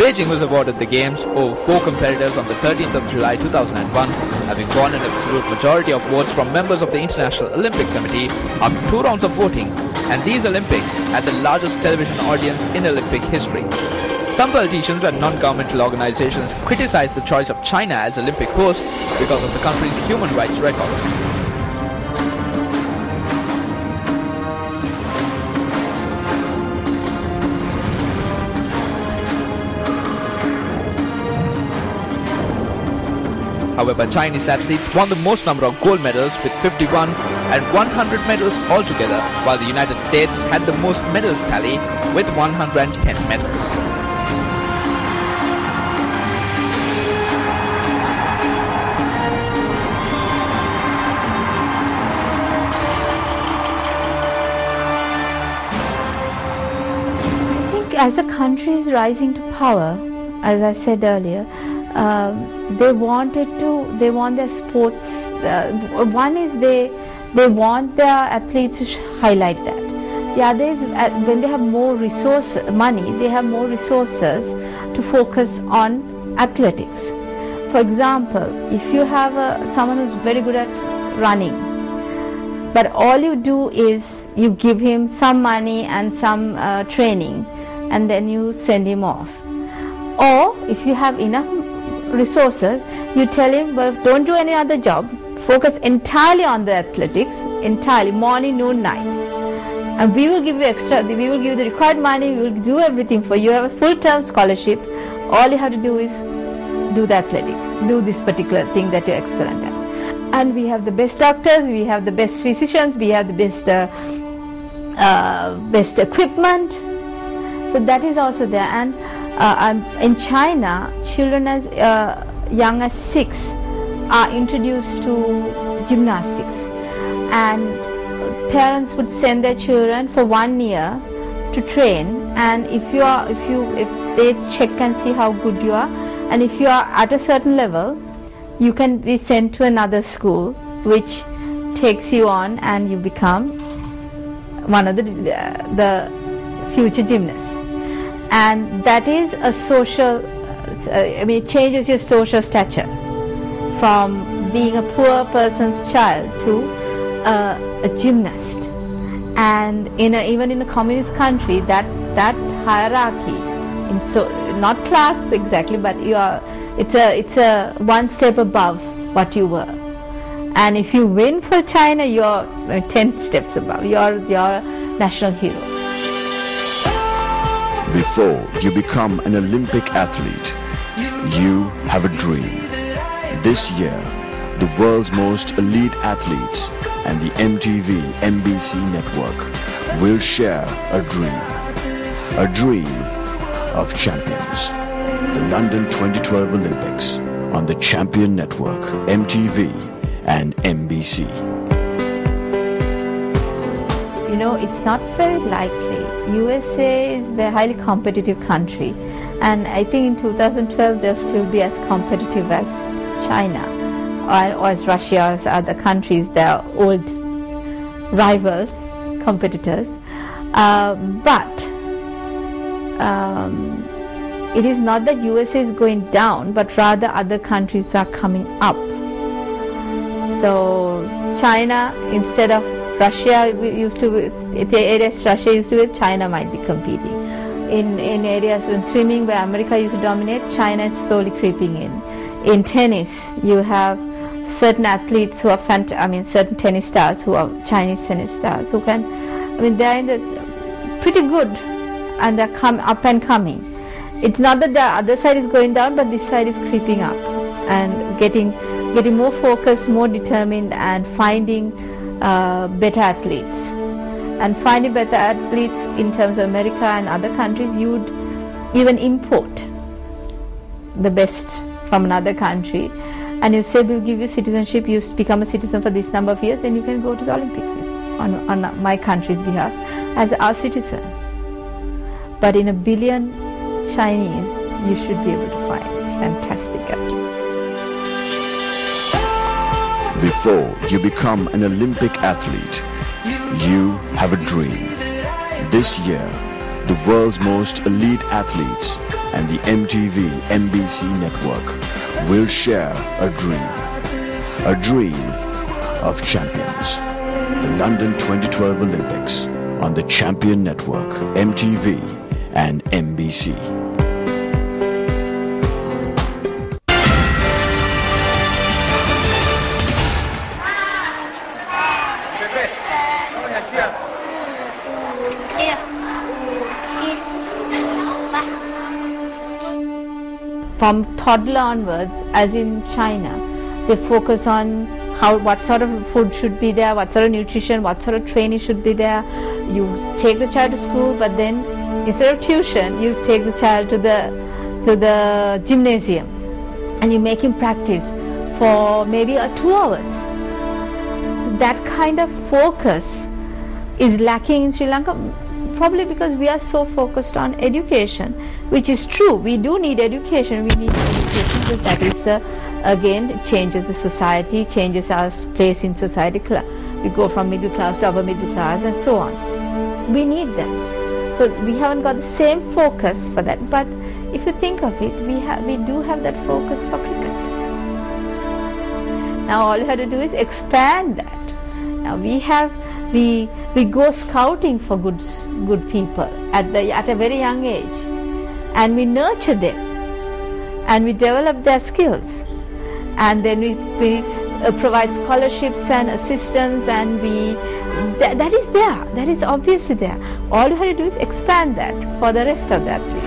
Beijing was awarded the Games over 4 competitors on the 13th of July 2001, having won an absolute majority of votes from members of the International Olympic Committee after 2 rounds of voting, and these Olympics had the largest television audience in Olympic history. Some politicians and non-governmental organizations criticized the choice of China as Olympic host because of the country's human rights record. However, Chinese athletes won the most number of gold medals with 51 and 100 medals altogether, while the United States had the most medals tally with 110 medals. I think as a country is rising to power, as I said earlier, they want their sports. One is they want their athletes to highlight that. The other is when they have more money, they have more resources to focus on athletics. For example, if you have someone who's very good at running, but all you do is you give him some money and some training, and then you send him off. Or if you have enough resources, you tell him, well, don't do any other job, focus entirely on the athletics, entirely, morning, noon, night, and we will give you we will give you the required money, we will do everything for you. You have a full-term scholarship. All you have to do is do the athletics, do this particular thing that you're excellent at. And we have the best doctors, we have the best physicians, we have the best equipment. So that is also there. And in China, children as young as 6 are introduced to gymnastics, and parents would send their children for 1 year to train. And if they check and see how good you are, and if you are at a certain level, you can be sent to another school which takes you on, and you become one of the future gymnasts. And that is a social, it changes your social stature from being a poor person's child to a gymnast. And even in a communist country, that hierarchy, not class exactly, but it's a one step above what you were. And if you win for China, you're 10 steps above. You're national hero. Before you become an Olympic athlete, you have a dream. This year, the world's most elite athletes and the MTV MBC network will share a dream of champions. The London 2012 Olympics on the Champion Network, MTV and MBC. You know, it's not very likely. USA is a very highly competitive country, and I think in 2012 they'll still be as competitive as China or as Russia or as other countries. They're old rivals, competitors, but it is not that USA is going down, but rather other countries are coming up. So China, instead of Russia used to, the areas Russia used to be, China might be competing. In areas in swimming where America used to dominate, China is slowly creeping in. In tennis, you have certain athletes who are certain tennis stars who are Chinese tennis stars who can, they're pretty good, and they're up and coming. It's not that the other side is going down, but this side is creeping up and getting more focused, more determined, and finding better athletes. And finding better athletes in terms of America and other countries, you would even import the best from another country, and you say we'll give you citizenship, you become a citizen for this number of years, then you can go to the Olympics on my country's behalf as our citizen. But in 1 billion Chinese, you should be able to find fantastic athletes. Before you become an Olympic athlete, you have a dream. This year, the world's most elite athletes and the MTV MBC network will share a dream of champions. The London 2012 Olympics on the Champion Network, MTV and MBC. From toddler onwards, as in China, they focus on what sort of food should be there, what sort of nutrition, what sort of training should be there. You take the child to school, but then instead of tuition, you take the child to the gymnasium, and you make him practice for maybe 2 hours. So that kind of focus is lacking in Sri Lanka, probably because we are so focused on education, which is true. We do need education. We need education, but that is again changes the society, changes our place in society. We go from middle class to upper middle class and so on. We need that. So we haven't got the same focus for that. But if you think of it, we do have that focus for cricket. Now all you have to do is expand that. Now we go scouting for good people at a very young age, and we nurture them, and we develop their skills, and then we provide scholarships and assistance, and that is there. That is obviously there. All you have to do is expand that for the rest of the athletes.